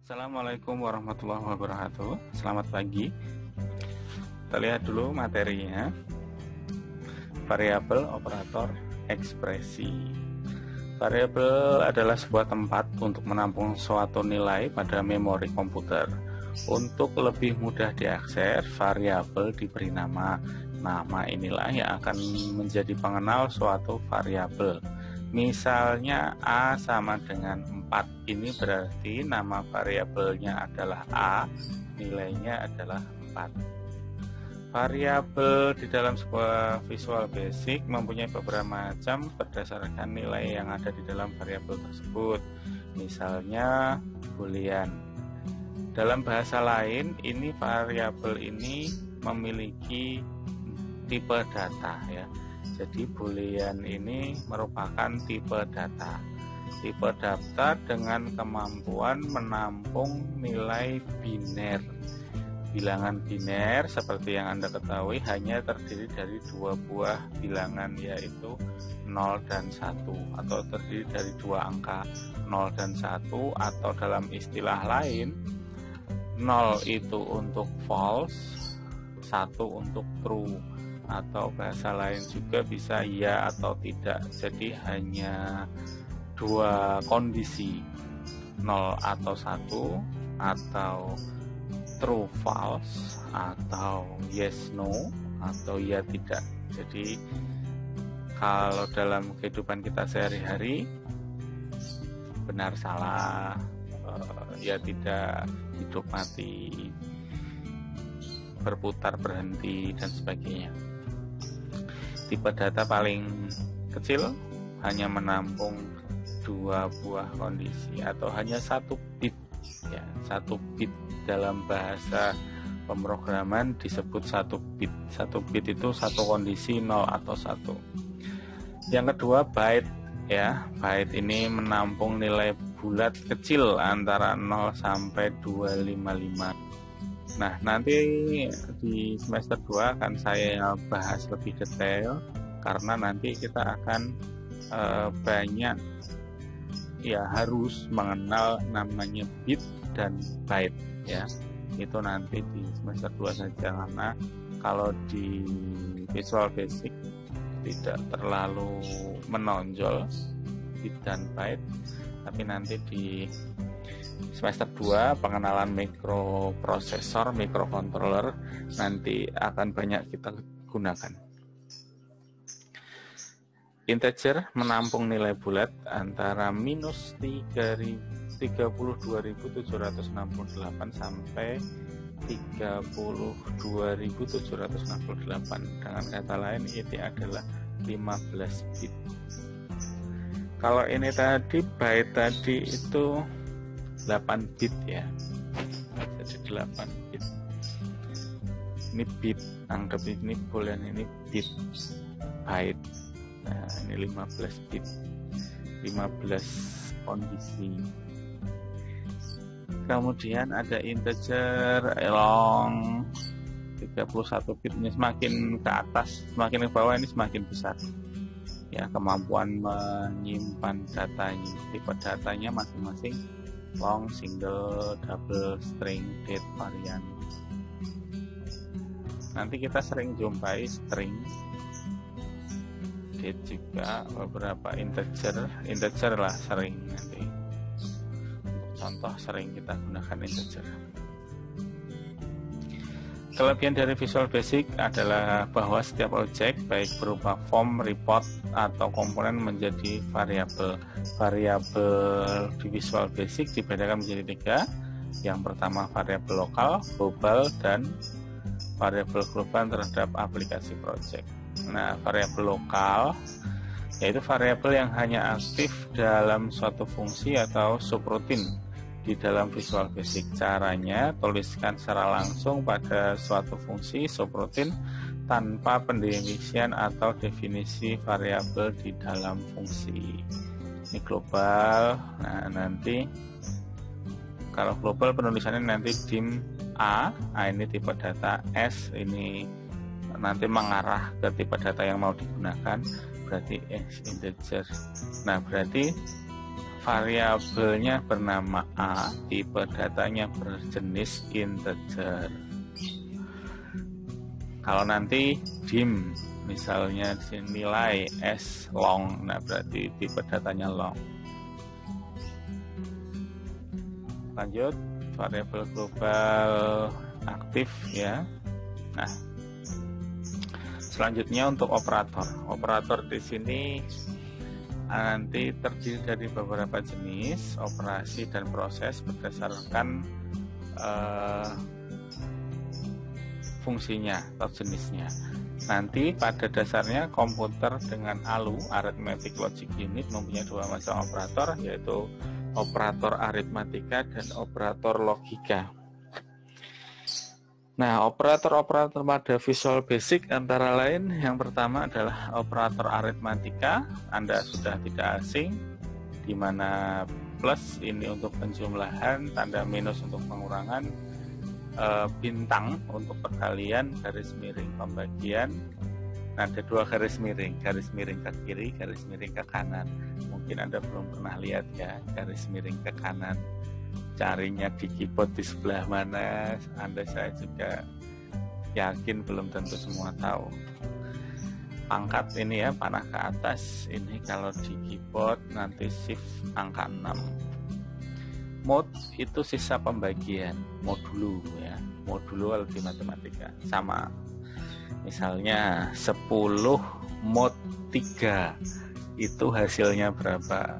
Assalamualaikum warahmatullahi wabarakatuh. Selamat pagi. Kita lihat dulu materinya. Variabel, operator, ekspresi. Variabel adalah sebuah tempat untuk menampung suatu nilai pada memori komputer. Untuk lebih mudah diakses, variabel diberi nama. Nama inilah yang akan menjadi pengenal suatu variabel. Misalnya A sama dengan 4, ini berarti nama variabelnya adalah A, nilainya adalah 4. Variabel di dalam sebuah Visual Basic mempunyai beberapa macam berdasarkan nilai yang ada di dalam variabel tersebut. Misalnya boolean. Dalam bahasa lain, ini variabel ini memiliki tipe data ya. Jadi boolean ini merupakan tipe data. Tipe data dengan kemampuan menampung nilai biner. Bilangan biner seperti yang Anda ketahui hanya terdiri dari dua buah bilangan, yaitu 0 dan 1, atau terdiri dari dua angka 0 dan 1, atau dalam istilah lain 0 itu untuk false, 1 untuk true, atau bahasa lain juga bisa ya atau tidak. Jadi hanya dua kondisi, 0 atau 1, atau true false, atau yes no, atau ya tidak. Jadi kalau dalam kehidupan kita sehari-hari, benar salah, ya tidak, hidup mati, berputar berhenti, dan sebagainya. Tipe data paling kecil hanya menampung dua buah kondisi atau hanya 1 bit ya. 1 bit dalam bahasa pemrograman disebut 1 bit. 1 bit itu satu kondisi 0 atau 1. Yang kedua byte ya. Byte ini menampung nilai bulat kecil antara 0 sampai 255. Nah, nanti di semester 2 akan saya bahas lebih detail, karena nanti kita akan banyak ya, harus mengenal namanya bit dan byte ya. Itu nanti di semester 2 saja, karena kalau di Visual Basic tidak terlalu menonjol bit dan byte, tapi nanti di semester 2 pengenalan mikroprosesor, mikrocontroller nanti akan banyak kita gunakan. Integer menampung nilai bulat antara minus 32.768 sampai 32.768. Dengan kata lain, ini adalah 15 bit. Kalau ini tadi byte tadi itu 8 bit ya, jadi 8 bit. Ini bit, anggap ini boolean, ini bit, byte. Nah, ini 15 bit, 15 kondisi. Kemudian ada integer long 31 bit. Ini semakin ke atas, semakin ke bawah ini semakin besar ya, kemampuan menyimpan datanya. Tipe datanya masing-masing long, single, double, string, date, varian. Nanti kita sering jumpai string, date juga, beberapa integer lah sering nanti. Untuk contoh sering kita gunakan integer. Kelebihan dari Visual Basic adalah bahwa setiap objek, baik berupa form, report, atau komponen, menjadi variabel. Variabel di Visual Basic dibedakan menjadi 3. Yang pertama variabel lokal, global, dan variabel global terhadap aplikasi project. Nah, variabel lokal yaitu variabel yang hanya aktif dalam suatu fungsi atau subroutine di dalam Visual Basic. Caranya, tuliskan secara langsung pada suatu fungsi subroutine tanpa pendefinisian atau definisi variabel di dalam fungsi. Ini global. Nah, nanti kalau global penulisannya nanti dim A. Ini tipe data. S ini nanti mengarah ke tipe data yang mau digunakan, berarti X integer. Nah, berarti variabelnya bernama A, tipe datanya berjenis integer. Kalau nanti dim, misalnya di sini nilai S long, nah berarti tipe datanya long. Lanjut, variabel global aktif ya. Nah, selanjutnya untuk operator. Operator di sini nanti terdiri dari beberapa jenis operasi dan proses berdasarkan fungsinya atau jenisnya. Nanti pada dasarnya komputer dengan ALU, Arithmetic Logic Unit, mempunyai dua macam operator, yaitu operator aritmatika dan operator logika. Nah, operator-operator pada Visual Basic antara lain yang pertama adalah operator aritmatika. Anda sudah tidak asing, di mana plus ini untuk penjumlahan, tanda minus untuk pengurangan, bintang untuk perkalian, garis miring pembagian. Nah, ada dua garis miring ke kiri, garis miring ke kanan. Mungkin Anda belum pernah lihat ya, garis miring ke kanan. Carinya di keyboard di sebelah mana, saya juga yakin belum tentu semua tahu. Pangkat ini ya, panah ke atas, ini kalau di keyboard nanti shift angka 6. Mod itu sisa pembagian, modulo ya, modulo kalau di matematika sama. Misalnya 10 mod 3 itu hasilnya berapa?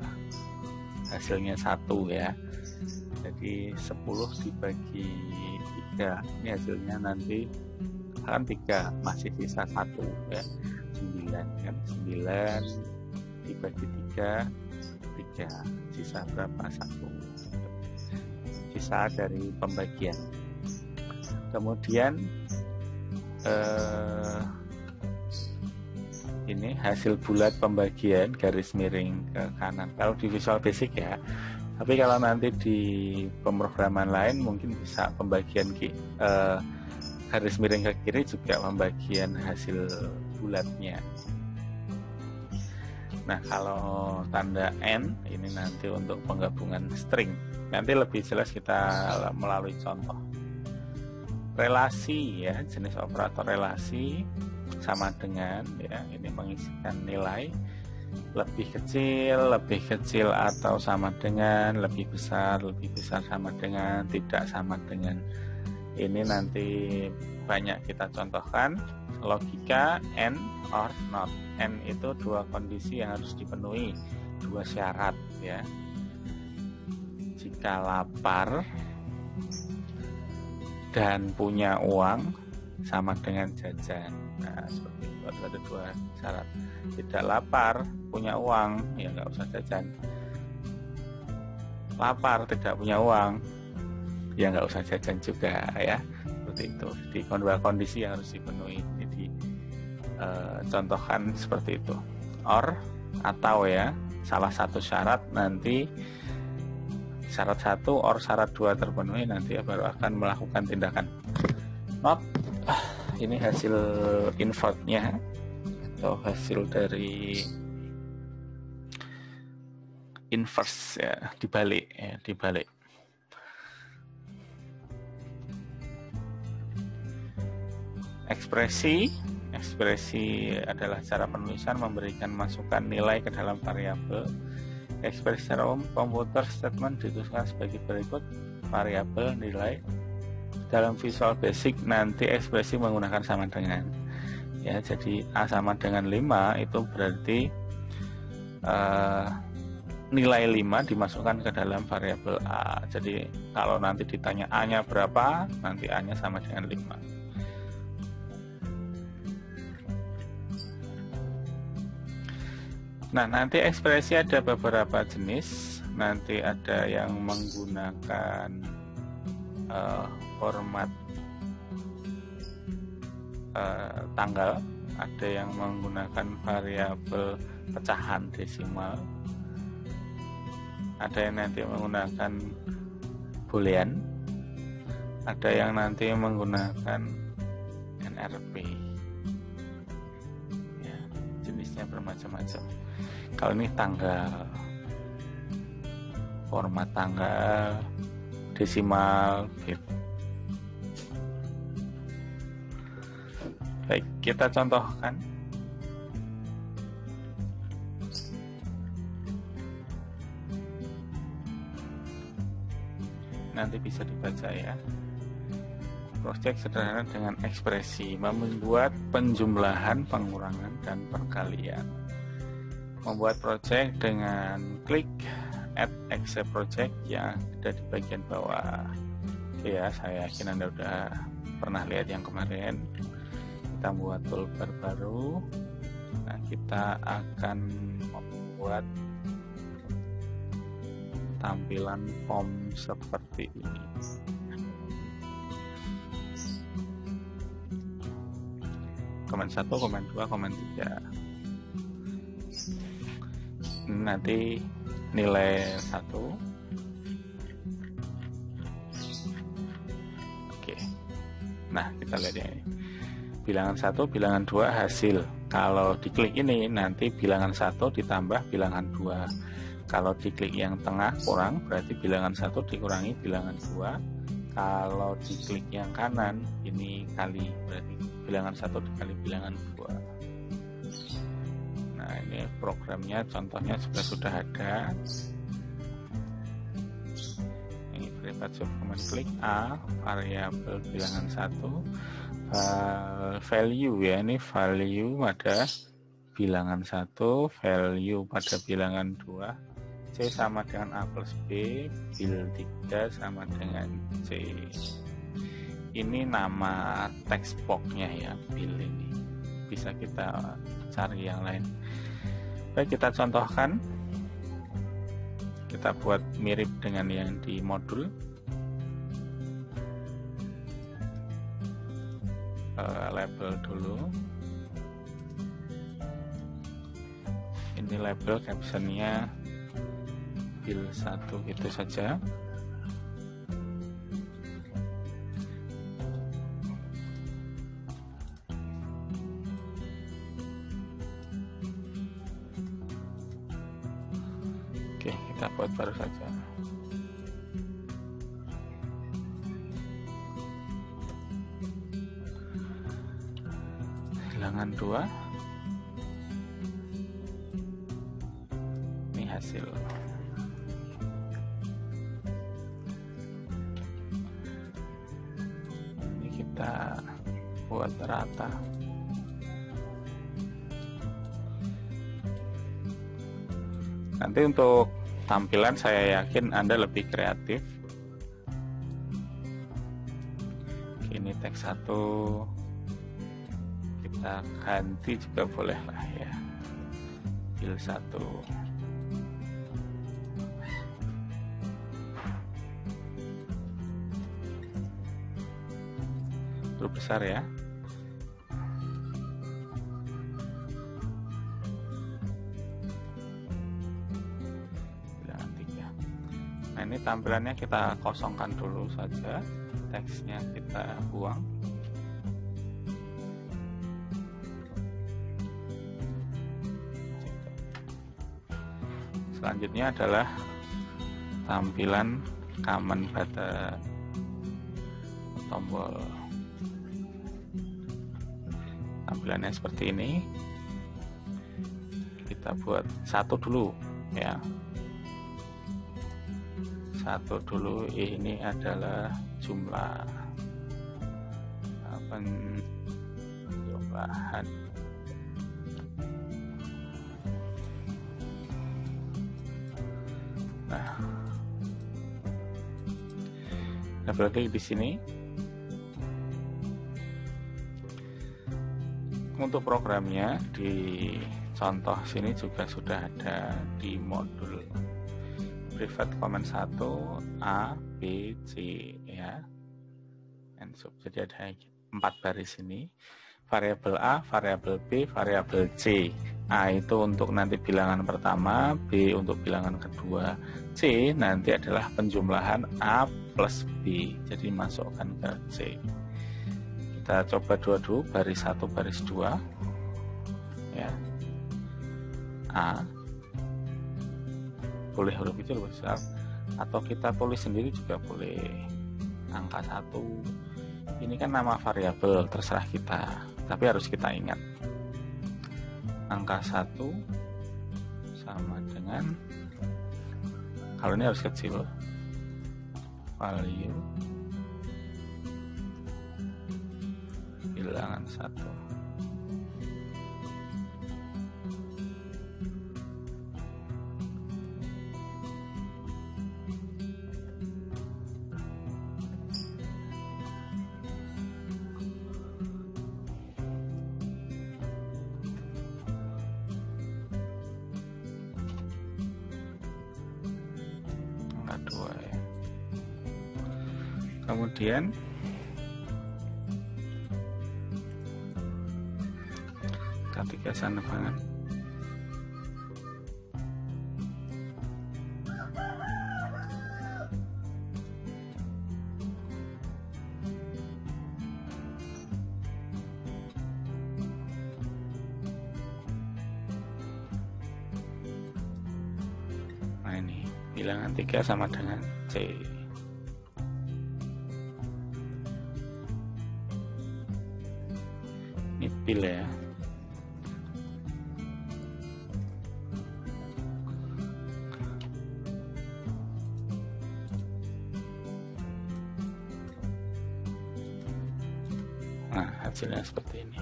Hasilnya 1 ya. Jadi 10 dibagi 3, ini hasilnya nanti kan 3, masih sisa 1 ya, 9 kan, 9 dibagi 3, 3, sisa berapa? 1, sisa dari pembagian. Kemudian ini hasil bulat pembagian, garis miring ke kanan kalau di Visual Basic ya. Tapi kalau nanti di pemrograman lain mungkin bisa pembagian garis miring ke kiri juga pembagian hasil bulatnya. Nah, kalau tanda N ini nanti untuk penggabungan string. Nanti lebih jelas kita melalui contoh. Relasi ya, jenis operator relasi sama dengan ya, ini mengisikan nilai lebih kecil atau sama dengan, lebih besar sama dengan, tidak sama dengan. Ini nanti banyak kita contohkan. Logika and or not. And itu dua kondisi yang harus dipenuhi, dua syarat ya. Jika lapar dan punya uang sama dengan jajan. Nah, seperti itu, ada dua syarat. Tidak lapar, punya uang, ya nggak usah jajan. Lapar, tidak punya uang, ya nggak usah jajan juga ya. Seperti itu. Di dua kondisi yang harus dipenuhi. Jadi contohkan seperti itu. Or atau ya, salah satu syarat nanti syarat 1 or syarat 2 terpenuhi, nanti baru akan melakukan tindakan. Not. Ini hasil invertnya atau hasil dari inverse ya, dibalik. Ekspresi adalah cara penulisan memberikan masukan nilai ke dalam variabel. Ekspresi secara umum komputer statement dituliskan sebagai berikut: variabel nilai. Dalam Visual Basic nanti ekspresi menggunakan sama dengan ya, jadi A sama dengan 5 itu berarti nilai 5 dimasukkan ke dalam variabel A. Jadi kalau nanti ditanya A nya berapa, nanti A nya sama dengan 5. Nah, nanti ekspresi ada beberapa jenis. Nanti ada yang menggunakan format tanggal, ada yang menggunakan variabel pecahan desimal, ada yang nanti menggunakan boolean, ada yang nanti menggunakan NRP ya, jenisnya bermacam-macam. Kalau ini tanggal format tanggal, desimal, bit. Baik, kita contohkan. Nanti bisa dibaca ya. Proyek sederhana dengan ekspresi, membuat penjumlahan, pengurangan, dan perkalian. Membuat proyek dengan klik add accept project yang ada di bagian bawah. Oke ya, saya yakin Anda udah pernah lihat yang kemarin. Kita buat toolbar baru. Nah, kita akan membuat tampilan form seperti ini. Komen 1, komen 2, komen 3. Nanti nilai 1. Oke. Nah, kita lihat ya. Bilangan 1, bilangan 2 hasil. Kalau diklik ini nanti bilangan 1 ditambah bilangan 2. Kalau diklik yang tengah kurang, berarti bilangan 1 dikurangi bilangan 2. Kalau diklik yang kanan, ini kali, berarti bilangan 1 dikali bilangan 2. Nah, ini programnya, contohnya juga sudah ada. Ini private subcommand klik A, variabel bilangan 1, value ya, ini value pada bilangan 1, value pada bilangan 2. C sama dengan A plus B, bil 3 sama dengan C. Ini nama text box-nya ya, bil ini. Bisa kita cari yang lain. Baik, kita contohkan. Kita buat mirip dengan yang di modul. Label dulu. Ini label, captionnya bil 1 gitu saja. Oke, kita buat baru saja. Bilangan 2. Ini hasil. Kita buat rata. Nanti untuk tampilan saya yakin Anda lebih kreatif. Ini teks 1 kita ganti juga boleh lah ya, bil 1. Besar ya. Bilangan 3. Nah, ini tampilannya kita kosongkan dulu saja, teksnya kita buang. Selanjutnya adalah tampilan command pada tombol. Tampilannya seperti ini. Kita buat 1 dulu ya. 1 dulu, ini adalah jumlah penjumlahan. Nah, double klik di sini. Untuk programnya di contoh sini juga sudah ada di modul private command 1 A, B, C ya. And sub. Jadi ada 4 baris ini. Variabel A, variabel B, variabel C. A itu untuk nanti bilangan pertama, B untuk bilangan kedua, C nanti adalah penjumlahan A plus B. Jadi masukkan ke C. Kita coba dua baris 1 baris 2 ya. A boleh huruf kecil besar, atau kita tulis sendiri juga boleh. Angka 1 ini kan nama variabel, terserah kita, tapi harus kita ingat angka 1 sama dengan, kalau ini harus kecil, value bilangan 1. Angka 2 ya. Kemudian ketika sandungan nah ini bilangan 3 sama dengan C. Ini pil ya. Nah, hasilnya seperti ini.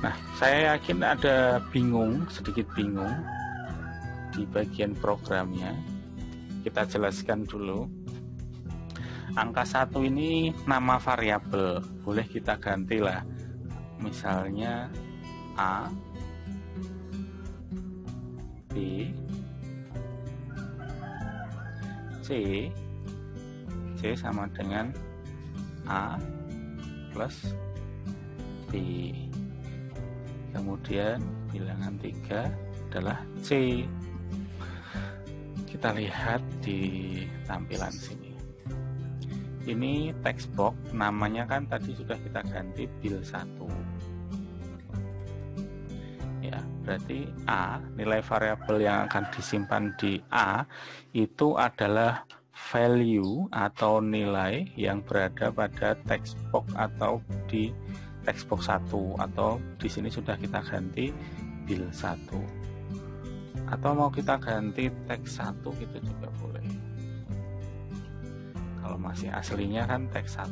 Nah, saya yakin ada sedikit bingung di bagian programnya. Kita jelaskan dulu. Angka 1 ini nama variabel, boleh kita gantilah. Misalnya A, B, C. C sama dengan A plus B. Kemudian bilangan 3 adalah C. Kita lihat di tampilan sini. Ini text box, namanya kan tadi sudah kita ganti bil 1. Ya, berarti A, nilai variabel yang akan disimpan di A itu adalah value atau nilai yang berada pada text box atau di text box 1, atau di sini sudah kita ganti bil 1. Atau mau kita ganti teks 1 gitu juga boleh. Kalau masih aslinya kan teks 1,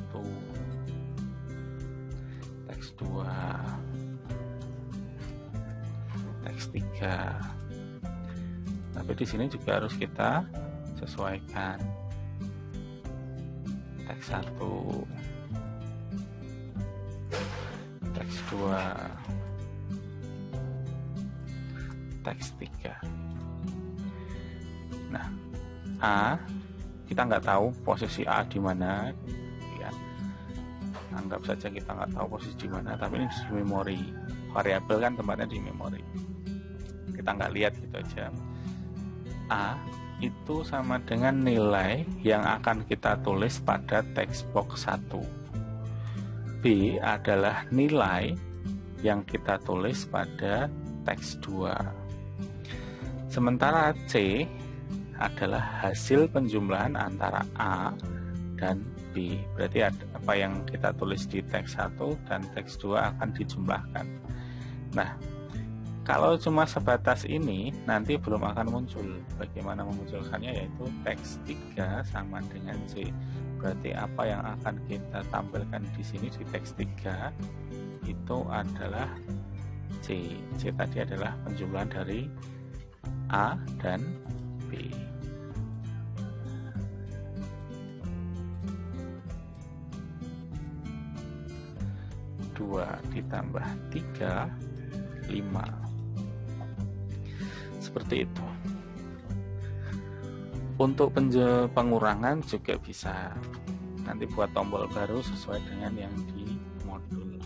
teks 2, teks 3. Tapi di sini juga harus kita sesuaikan. Teks 1, teks 2, teks 3. Nah, A kita nggak tahu posisi A di mana, ya. Anggap saja kita nggak tahu posisi di mana, tapi ini di memori. Variabel kan tempatnya di memori. Kita nggak lihat gitu aja. A itu sama dengan nilai yang akan kita tulis pada text box 1. B adalah nilai yang kita tulis pada teks 2. Sementara C adalah hasil penjumlahan antara A dan B. Berarti apa yang kita tulis di teks 1 dan teks 2 akan dijumlahkan. Nah, kalau cuma sebatas ini nanti belum akan muncul. Bagaimana memunculkannya, yaitu teks 3 sama dengan C. Berarti apa yang akan kita tampilkan di sini di teks 3 itu adalah C. C tadi adalah penjumlahan dari A dan B. Dua ditambah 3, 5. Seperti itu. Untuk pengurangan juga bisa. Nanti buat tombol baru sesuai dengan yang di modul.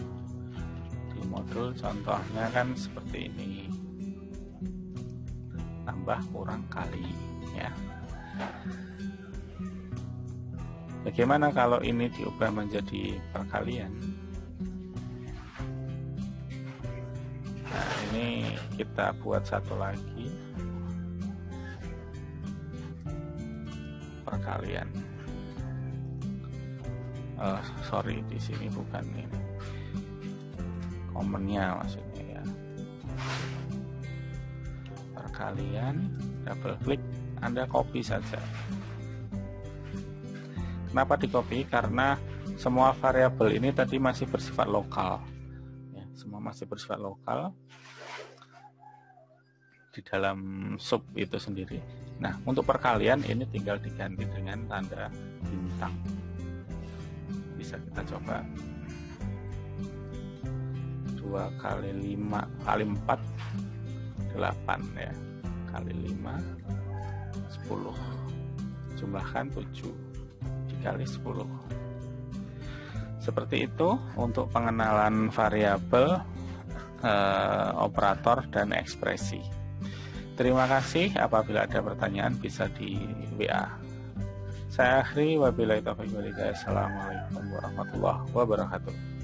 Di modul contohnya kan seperti ini. Tambah kurang kali, ya. Bagaimana kalau ini diubah menjadi perkalian? Nah, ini kita buat satu lagi. perkalian. Sorry, di sini bukan ini komennya maksudnya ya. Perkalian, double klik, Anda copy saja. Kenapa di copy? Karena semua variabel ini tadi masih bersifat lokal ya, semua masih bersifat lokal di dalam sub itu sendiri. Nah, untuk perkalian ini tinggal diganti dengan tanda bintang. Bisa kita coba 2 kali 5 kali 4 8 ya, kali 5 10, jumlahkan 7 dikali 10. Seperti itu untuk pengenalan variabel, operator dan ekspresi. Terima kasih. Apabila ada pertanyaan bisa di WA. Saya akhiri, wabillahi taufiq wal hidayah. Assalamualaikum warahmatullahi wabarakatuh.